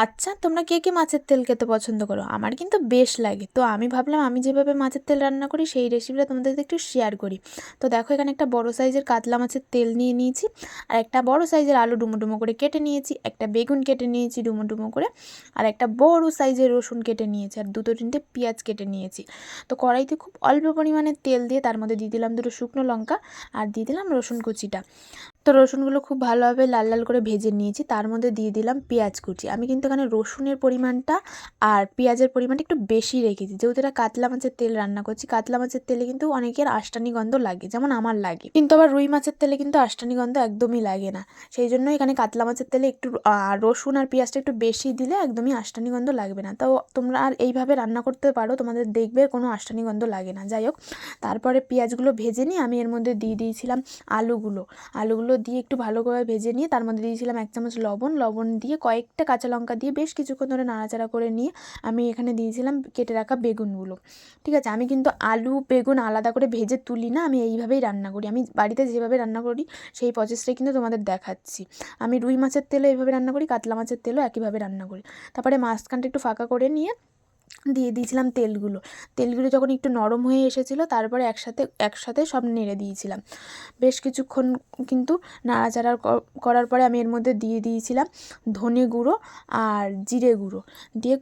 আচ্ছা, তোমরা কে কে মাছের তেল খেতে পছন্দ করো? আমার কিন্তু বেশ লাগে। তো আমি ভাবলাম আমি যেভাবে মাছের তেল রান্না করি সেই রেসিপিটা তোমাদের সাথে একটু শেয়ার করি। তো দেখো, এখানে একটা বড় সাইজের কাতলা মাছের তেল নিয়ে নিয়েছি, আর একটা বড় সাইজের আলু ডুমো ডুমো করে কেটে নিয়েছি, একটা বেগুন কেটে নিয়েছি ডুমো ডুমো করে, আর একটা বড় সাইজের রসুন কেটে নিয়েছি, আর দুটো তিনটে পেঁয়াজ কেটে নিয়েছি। তো কড়াইতে খুব অল্প পরিমাণে তেল দিয়ে তার মধ্যে দিয়ে দিলাম দুটো শুকনো লঙ্কা, আর দিয়ে দিলাম রসুন কুচিটা। তো রসুনগুলো খুব ভালোভাবে লাল লাল করে ভেজে নিয়েছি, তার মধ্যে দিয়ে দিলাম পেঁয়াজ কুচি। আমি কিন্তু এখানে রসুনের পরিমাণটা আর পেঁয়াজের পরিমাণটা একটু বেশি রেখেছি, যেহেতু এটা কাতলা মাছের তেল রান্না করছি। কাতলা মাছের তেলে কিন্তু অনেকের আষ্টানি গন্ধ লাগে, যেমন আমার লাগে, কিন্তু আবার রুই মাছের তেলে কিন্তু আষ্টানি গন্ধ একদমই লাগে না। সেই জন্য এখানে কাতলা মাছের তেলে একটু রসুন আর পেঁয়াজটা একটু বেশি দিলে একদমই আষ্টানি গন্ধ লাগবে না। তো তোমরা আর এইভাবে রান্না করতে পারো, তোমাদের দেখবে কোনো আষ্টানি গন্ধ লাগে না। যাই হোক, তারপরে পেঁয়াজগুলো ভেজে নিয়ে আমি এর মধ্যে দিয়ে দিয়েছিলাম আলুগুলো দিয়ে একটু ভালো করে ভেজে নিয়ে তার মধ্যে দিয়েছিলাম 1 চামচ লবণ দিয়ে কয়েকটা কাঁচা লঙ্কা দিয়ে বেশ কিছুক্ষণ ধরে নাড়াচাড়া করে নিয়ে আমি এখানে দিয়েছিলাম কেটে রাখা বেগুনগুলো। ঠিক আছে, আমি কিন্তু আলু বেগুন আলাদা করে ভেজে তুলি না, আমি এইভাবেই রান্না করি। আমি বাড়িতে যেভাবে রান্না করি সেই প্রসেসটাই কিন্তু তোমাদের দেখাচ্ছি। আমি রুই মাছের তেলও এইভাবে রান্না করি, কাতলা মাছের তেলও একইভাবে রান্না করি। তারপরে মাঝখানটা একটু ফাঁকা করে নিয়ে দিয়ে দিয়েছিলাম তেলগুলো যখন একটু নরম হয়ে এসেছিলো, তারপরে একসাথে সব নেড়ে দিয়েছিলাম বেশ কিছুক্ষণ। কিন্তু নাড়াচাড়া করার পরে আমি এর মধ্যে দিয়ে দিয়েছিলাম ধনে গুঁড়ো আর জিরে গুঁড়ো দিয়ে,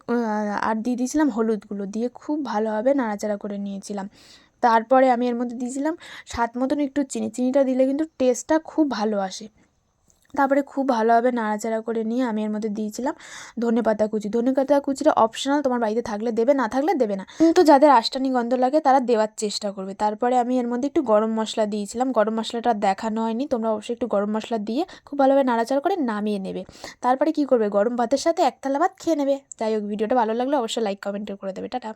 আর দিয়ে দিয়েছিলাম হলুদ গুঁড়ো দিয়ে খুব ভালোভাবে নাড়াচাড়া করে নিয়েছিলাম। তারপরে আমি এর মধ্যে দিয়েছিলাম স্বাদ মতন একটু চিনিটা দিলে কিন্তু টেস্টটা খুব ভালো আসে। তারপরে খুব ভালোভাবে নাড়াচাড়া করে নিয়ে আমি এর মধ্যে দিয়েছিলাম ধনেপাতা কুচিটা অপশনাল, তোমার বাড়িতে থাকলে দেবে, না থাকলে দেবে না, কিন্তু যাদের আষ্টানি গন্ধ লাগে তারা দেওয়ার চেষ্টা করবে। তারপরে আমি এর মধ্যে একটু গরম মশলা দিয়েছিলাম, গরম মশলাটা দেখানো হয়নি, তোমরা অবশ্যই একটু গরম মশলা দিয়ে খুব ভালোভাবে নাড়াচাড়া করে নামিয়ে নেবে। তারপরে কি করবে, গরম ভাতের সাথে এক থালা ভাত খেয়ে নেবে। যাই হোক, ভিডিওটা ভালো লাগলে অবশ্যই লাইক কমেন্ট করে দেবে। টাটা।